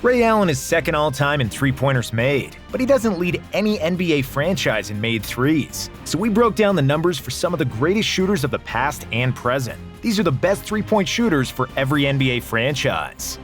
Ray Allen is second all-time in three-pointers made, but he doesn't lead any NBA franchise in made threes. So we broke down the numbers for some of the greatest shooters of the past and present. These are the best three-point shooters for every NBA franchise.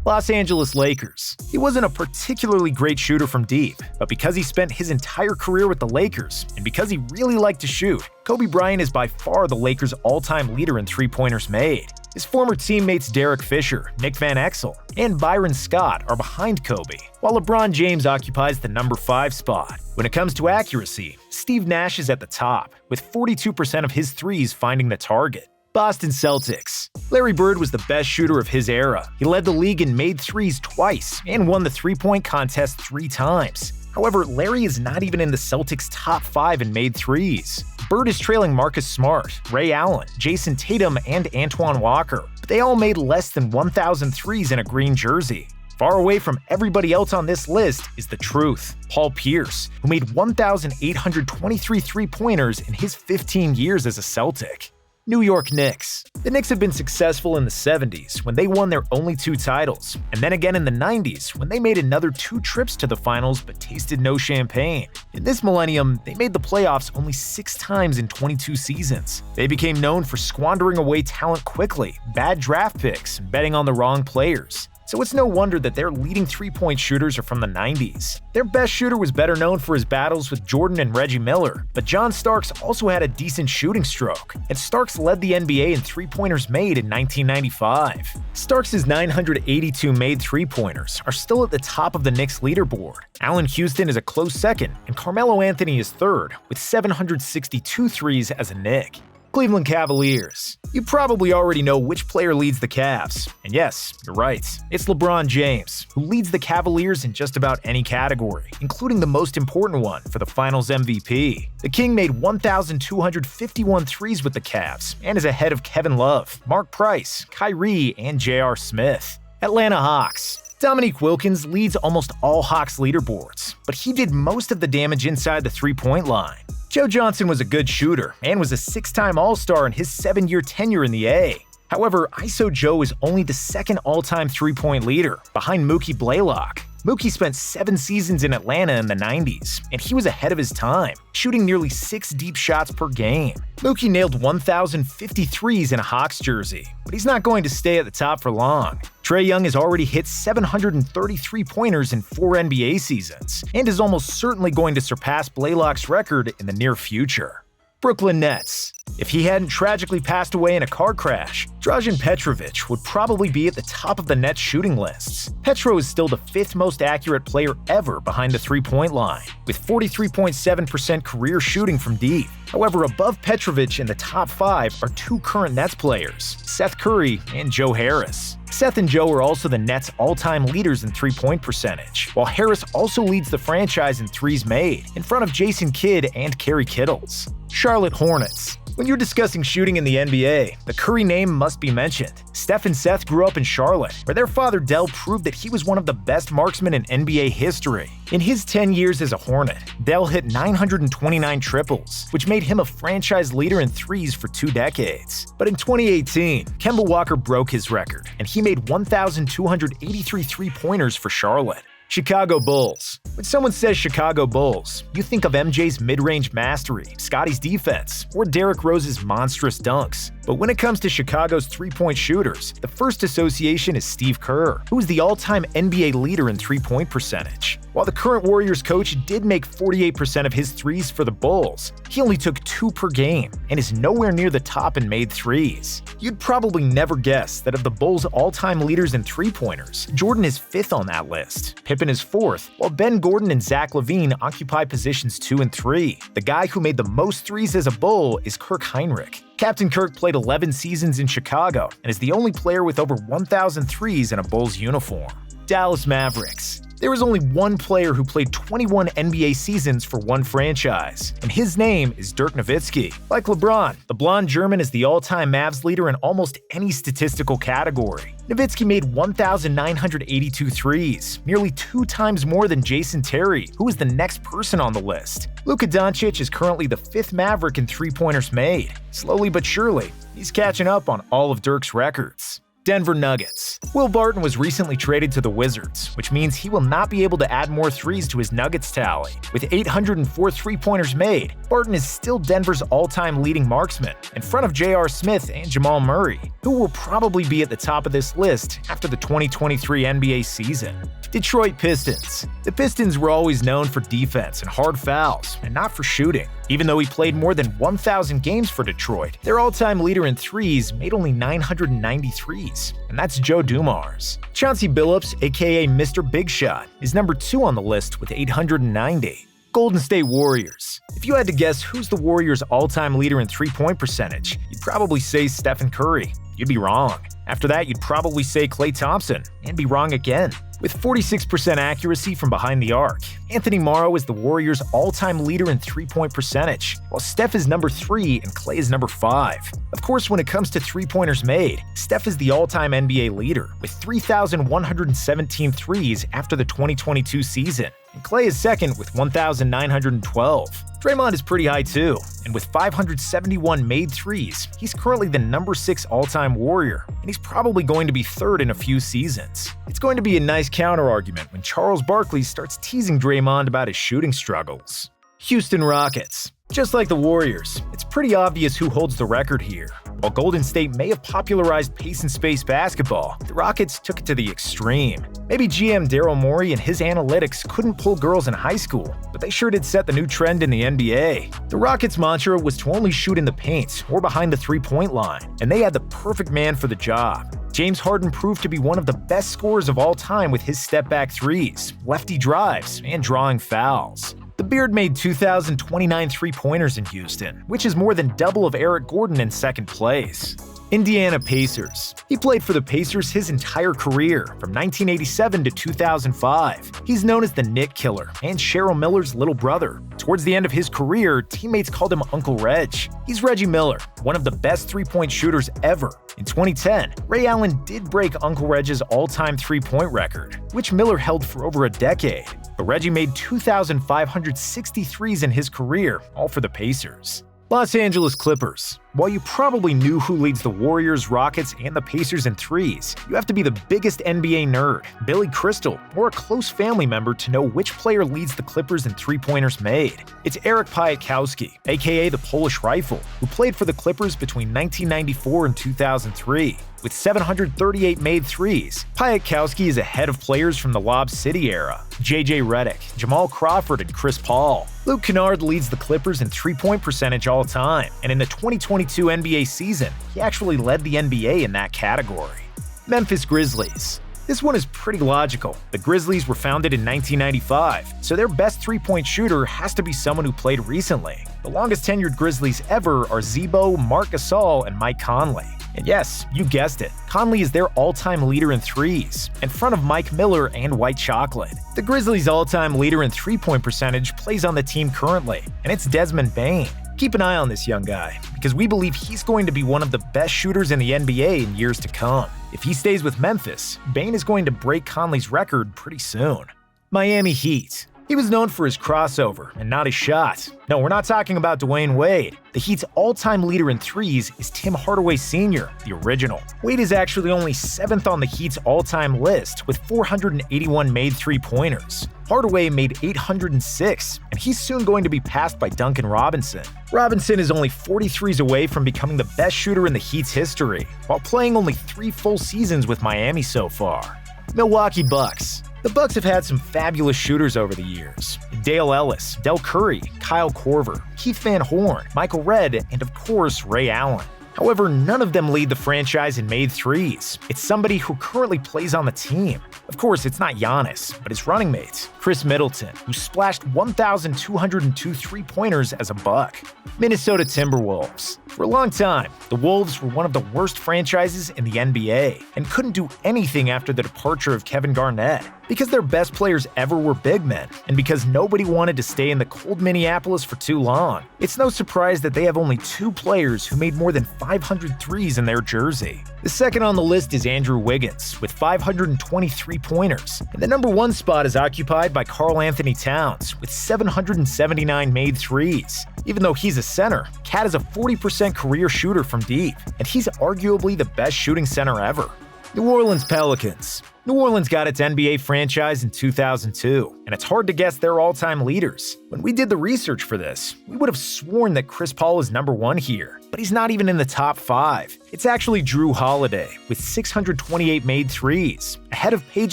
Los Angeles Lakers. He wasn't a particularly great shooter from deep, but because he spent his entire career with the Lakers, and because he really liked to shoot, Kobe Bryant is by far the Lakers' all-time leader in three-pointers made. His former teammates Derek Fisher, Nick Van Exel, and Byron Scott are behind Kobe, while LeBron James occupies the number 5 spot. When it comes to accuracy, Steve Nash is at the top, with 42% of his threes finding the target. Boston Celtics. Larry Bird was the best shooter of his era. He led the league in made threes twice and won the three-point contest 3 times. However, Larry is not even in the Celtics' top 5 in made threes. Bird is trailing Marcus Smart, Ray Allen, Jason Tatum, and Antoine Walker, but they all made less than 1,000 threes in a green jersey. Far away from everybody else on this list is the truth, Paul Pierce, who made 1,823 three-pointers in his 15 years as a Celtic. New York Knicks. The Knicks have been successful in the 70s when they won their only 2 titles, and then again in the 90s when they made another 2 trips to the finals but tasted no champagne. In this millennium, they made the playoffs only 6 times in 22 seasons. They became known for squandering away talent quickly, bad draft picks, and betting on the wrong players. So it's no wonder that their leading three-point shooters are from the 90s. Their best shooter was better known for his battles with Jordan and Reggie Miller, but John Starks also had a decent shooting stroke, and Starks led the NBA in three-pointers made in 1995. Starks' 982 made three-pointers are still at the top of the Knicks leaderboard. Allen Houston is a close second, and Carmelo Anthony is third, with 762 threes as a Knick. Cleveland Cavaliers. You probably already know which player leads the Cavs. And yes, you're right. It's LeBron James, who leads the Cavaliers in just about any category, including the most important one for the Finals MVP. The King made 1,251 threes with the Cavs and is ahead of Kevin Love, Mark Price, Kyrie, and J.R. Smith. Atlanta Hawks. Dominique Wilkins leads almost all Hawks leaderboards, but he did most of the damage inside the three-point line. Joe Johnson was a good shooter and was a 6-time All-Star in his 7-year tenure in the A. However, ISO Joe is only the second all-time three-point leader, behind Mookie Blaylock. Mookie spent 7 seasons in Atlanta in the 90s, and he was ahead of his time, shooting nearly 6 deep shots per game. Mookie nailed 1,053s in a Hawks jersey, but he's not going to stay at the top for long. Trae Young has already hit 733 pointers in 4 NBA seasons, and is almost certainly going to surpass Blaylock's record in the near future. Brooklyn Nets. If he hadn't tragically passed away in a car crash, Rajan Petrovich would probably be at the top of the Nets shooting lists. Petro is still the 5th most accurate player ever behind the three-point line, with 43.7% career shooting from deep. However, above Petrovich in the top 5 are 2 current Nets players, Seth Curry and Joe Harris. Seth and Joe are also the Nets' all-time leaders in three-point percentage, while Harris also leads the franchise in threes made, in front of Jason Kidd and Kerry Kittles. Charlotte Hornets. When you're discussing shooting in the NBA, the Curry name must be mentioned. Steph and Seth grew up in Charlotte, where their father Dell proved that he was one of the best marksmen in NBA history. In his 10 years as a Hornet, Dell hit 929 triples, which made him a franchise leader in threes for 2 decades. But in 2018, Kemba Walker broke his record, and he made 1,283 three-pointers for Charlotte. Chicago Bulls. When someone says Chicago Bulls, you think of MJ's mid-range mastery, Scotty's defense, or Derrick Rose's monstrous dunks. But when it comes to Chicago's three-point shooters, the first association is Steve Kerr, who is the all-time NBA leader in three-point percentage. While the current Warriors coach did make 48% of his threes for the Bulls, he only took 2 per game and is nowhere near the top in made threes. You'd probably never guess that of the Bulls' all-time leaders in three-pointers, Jordan is 5th on that list, Pippen is 4th, while Ben Gordon and Zach LaVine occupy positions 2 and 3. The guy who made the most threes as a Bull is Kirk Heinrich. Captain Kirk played 11 seasons in Chicago and is the only player with over 1,000 threes in a Bulls uniform. Dallas Mavericks. There is only one player who played 21 NBA seasons for one franchise, and his name is Dirk Nowitzki. Like LeBron, the blonde German is the all-time Mavs leader in almost any statistical category. Nowitzki made 1,982 threes, nearly 2 times more than Jason Terry, who is the next person on the list. Luka Doncic is currently the 5th Maverick in three-pointers made. Slowly but surely, he's catching up on all of Dirk's records. Denver Nuggets. Will Barton was recently traded to the Wizards, which means he will not be able to add more threes to his Nuggets tally. With 804 three-pointers made, Barton is still Denver's all-time leading marksman, in front of J.R. Smith and Jamal Murray, who will probably be at the top of this list after the 2023 NBA season. Detroit Pistons. The Pistons were always known for defense and hard fouls, and not for shooting. Even though he played more than 1,000 games for Detroit, their all-time leader in threes made only 993s, and that's Joe Dumars. Chauncey Billups, aka Mr. Big Shot, is number 2 on the list with 890. Golden State Warriors. If you had to guess who's the Warriors' all-time leader in three-point percentage, you'd probably say Stephen Curry. You'd be wrong. After that, you'd probably say Klay Thompson, and be wrong again. With 46% accuracy from behind the arc, Anthony Morrow is the Warriors' all-time leader in three-point percentage, while Steph is number 3 and Klay is number 5. Of course, when it comes to three-pointers made, Steph is the all-time NBA leader, with 3,117 threes after the 2022 season, and Klay is second with 1,912. Draymond is pretty high too, and with 571 made threes, he's currently the number 6 all-time Warrior, and he's probably going to be third in a few seasons. It's going to be a nice counter-argument when Charles Barkley starts teasing Draymond about his shooting struggles. Houston Rockets. Just like the Warriors, it's pretty obvious who holds the record here. While Golden State may have popularized pace and space basketball, the Rockets took it to the extreme. Maybe GM Daryl Morey and his analytics couldn't pull girls in high school, but they sure did set the new trend in the NBA. The Rockets' mantra was to only shoot in the paint or behind the three-point line, and they had the perfect man for the job. James Harden proved to be one of the best scorers of all time with his step-back threes, lefty drives, and drawing fouls. The Beard made 2,029 three-pointers in Houston, which is more than double of Eric Gordon in second place. Indiana Pacers. He played for the Pacers his entire career, from 1987 to 2005. He's known as the Knick Killer and Cheryl Miller's little brother. Towards the end of his career, teammates called him Uncle Reg. He's Reggie Miller, one of the best three-point shooters ever. In 2010, Ray Allen did break Uncle Reg's all-time three-point record, which Miller held for over a decade. But Reggie made 2,563s in his career, all for the Pacers. Los Angeles Clippers. While you probably knew who leads the Warriors, Rockets, and the Pacers in threes, you have to be the biggest NBA nerd, Billy Crystal, or a close family member to know which player leads the Clippers in three-pointers made. It's Eric Piakowski, aka the Polish Rifle, who played for the Clippers between 1994 and 2003. With 738 made threes, Piakowski is ahead of players from the Lob City era, J.J. Redick, Jamal Crawford, and Chris Paul. Luke Kennard leads the Clippers in three-point percentage all time, and in the 2022 NBA season, he actually led the NBA in that category. Memphis Grizzlies. This one is pretty logical. The Grizzlies were founded in 1995, so their best three-point shooter has to be someone who played recently. The longest-tenured Grizzlies ever are Zebo, Marc Gasol, and Mike Conley. And yes, you guessed it, Conley is their all-time leader in threes, in front of Mike Miller and White Chocolate. The Grizzlies' all-time leader in three-point percentage plays on the team currently, and it's Desmond Bane. Keep an eye on this young guy, because we believe he's going to be one of the best shooters in the NBA in years to come. If he stays with Memphis, Bane is going to break Conley's record pretty soon. Miami Heat. He was known for his crossover and not his shot. No, we're not talking about Dwayne Wade. The Heat's all-time leader in threes is Tim Hardaway Sr., the original. Wade is actually only 7th on the Heat's all-time list with 481 made three-pointers. Hardaway made 806, and he's soon going to be passed by Duncan Robinson. Robinson is only 43s away from becoming the best shooter in the Heat's history, while playing only 3 full seasons with Miami so far. Milwaukee Bucks. The Bucks have had some fabulous shooters over the years. Dale Ellis, Del Curry, Kyle Korver, Keith Van Horn, Michael Redd, and of course Ray Allen. However, none of them lead the franchise in made threes. It's somebody who currently plays on the team. Of course, it's not Giannis, but his running mate, Chris Middleton, who splashed 1,202 three-pointers as a Buck. Minnesota Timberwolves. For a long time, the Wolves were one of the worst franchises in the NBA and couldn't do anything after the departure of Kevin Garnett. Because their best players ever were big men, and because nobody wanted to stay in the cold Minneapolis for too long, it's no surprise that they have only 2 players who made more than 500 threes in their jersey. The second on the list is Andrew Wiggins, with 523 pointers, and the number 1 spot is occupied by Karl Anthony Towns, with 779 made threes. Even though he's a center, Cat is a 40% career shooter from deep, and he's arguably the best shooting center ever. New Orleans Pelicans. New Orleans got its NBA franchise in 2002, and it's hard to guess their all-time leaders. When we did the research for this, we would have sworn that Chris Paul is number 1 here, but he's not even in the top 5. It's actually Drew Holiday, with 628 made threes, ahead of Paige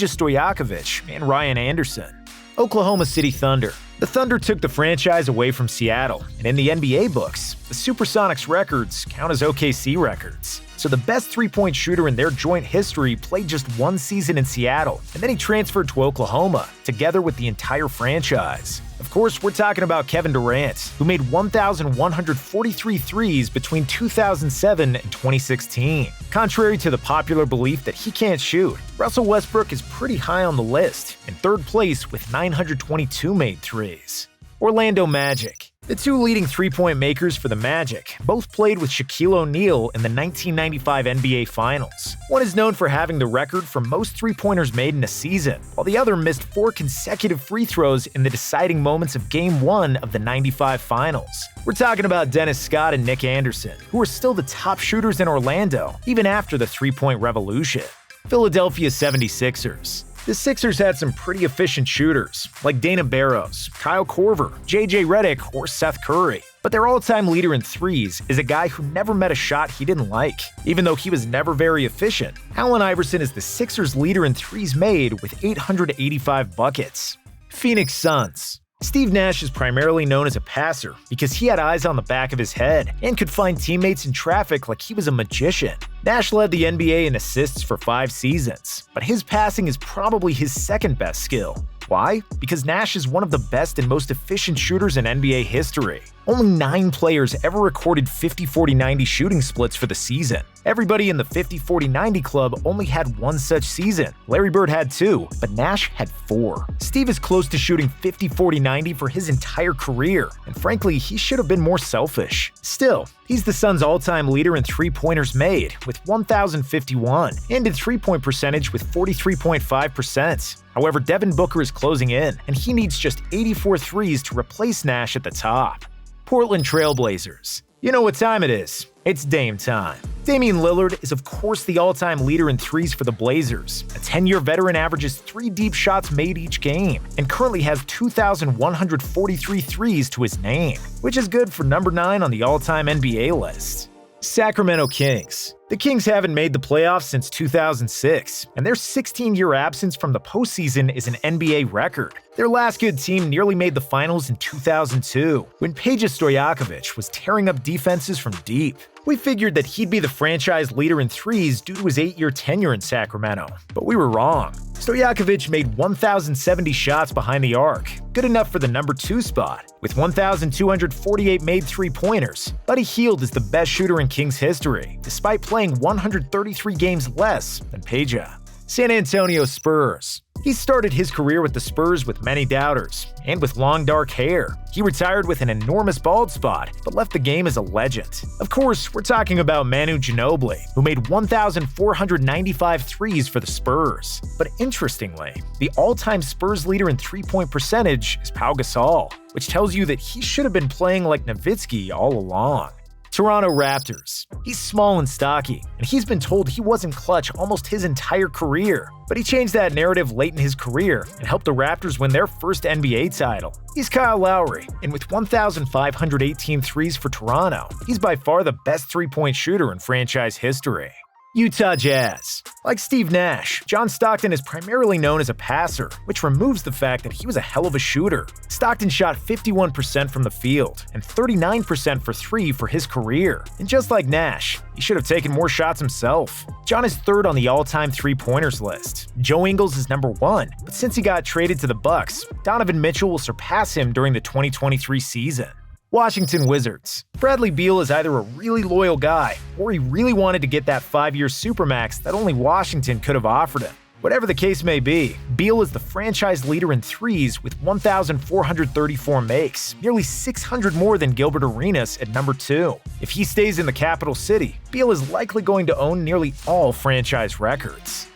Estoyakovich and Ryan Anderson. Oklahoma City Thunder. The Thunder took the franchise away from Seattle, and in the NBA books, the Supersonics records count as OKC records. So the best three-point shooter in their joint history played just 1 season in Seattle, and then he transferred to Oklahoma, together with the entire franchise. Of course, we're talking about Kevin Durant, who made 1,143 threes between 2007 and 2016. Contrary to the popular belief that he can't shoot, Russell Westbrook is pretty high on the list, in 3rd place with 922 made threes. Orlando Magic. The 2 leading three-point makers for the Magic both played with Shaquille O'Neal in the 1995 NBA Finals. One is known for having the record for most three-pointers made in a season, while the other missed 4 consecutive free throws in the deciding moments of Game 1 of the 95 Finals. We're talking about Dennis Scott and Nick Anderson, who are still the top shooters in Orlando, even after the three-point revolution. Philadelphia 76ers. The Sixers had some pretty efficient shooters, like Dana Barros, Kyle Korver, JJ Redick, or Seth Curry. But their all-time leader in threes is a guy who never met a shot he didn't like, even though he was never very efficient. Allen Iverson is the Sixers' leader in threes made with 885 buckets. Phoenix Suns. Steve Nash is primarily known as a passer because he had eyes on the back of his head and could find teammates in traffic like he was a magician. Nash led the NBA in assists for 5 seasons, but his passing is probably his second best skill. Why? Because Nash is one of the best and most efficient shooters in NBA history. Only 9 players ever recorded 50-40-90 shooting splits for the season. Everybody in the 50-40-90 club only had 1 such season. Larry Bird had 2, but Nash had 4. Steve is close to shooting 50-40-90 for his entire career, and frankly, he should have been more selfish. Still, he's the Suns' all-time leader in three-pointers made, with 1,051, and in three-point percentage with 43.5%. However, Devin Booker is closing in, and he needs just 84 threes to replace Nash at the top. Portland Trailblazers. You know what time it is. It's Dame time. Damien Lillard is of course the all-time leader in threes for the Blazers. A 10-year veteran averages 3 deep shots made each game, and currently has 2,143 threes to his name, which is good for number 9 on the all-time NBA list. Sacramento Kings. The Kings haven't made the playoffs since 2006, and their 16-year absence from the postseason is an NBA record. Their last good team nearly made the finals in 2002, when Paige Estoyakovich was tearing up defenses from deep. We figured that he'd be the franchise leader in threes due to his 8-year tenure in Sacramento, but we were wrong. Stojakovic made 1,070 shots behind the arc, good enough for the number 2 spot, with 1,248 made three-pointers. Buddy Hield is the best shooter in Kings history, despite playing 133 games less than Paige. San Antonio Spurs. He started his career with the Spurs with many doubters, and with long dark hair. He retired with an enormous bald spot, but left the game as a legend. Of course, we're talking about Manu Ginobili, who made 1,495 threes for the Spurs. But interestingly, the all-time Spurs leader in three-point percentage is Pau Gasol, which tells you that he should have been playing like Nowitzki all along. Toronto Raptors. He's small and stocky, and he's been told he wasn't clutch almost his entire career. But he changed that narrative late in his career and helped the Raptors win their first NBA title. He's Kyle Lowry, and with 1,518 threes for Toronto, he's by far the best three-point shooter in franchise history. Utah Jazz. Like Steve Nash, John Stockton is primarily known as a passer, which removes the fact that he was a hell of a shooter. Stockton shot 51% from the field and 39% for 3 for his career. And just like Nash, he should have taken more shots himself. John is 3rd on the all-time three-pointers list. Joe Ingles is number 1, but since he got traded to the Bucks, Donovan Mitchell will surpass him during the 2023 season. Washington Wizards. Bradley Beal is either a really loyal guy, or he really wanted to get that 5-year supermax that only Washington could have offered him. Whatever the case may be, Beal is the franchise leader in threes with 1,434 makes, nearly 600 more than Gilbert Arenas at number 2. If he stays in the capital city, Beal is likely going to own nearly all franchise records.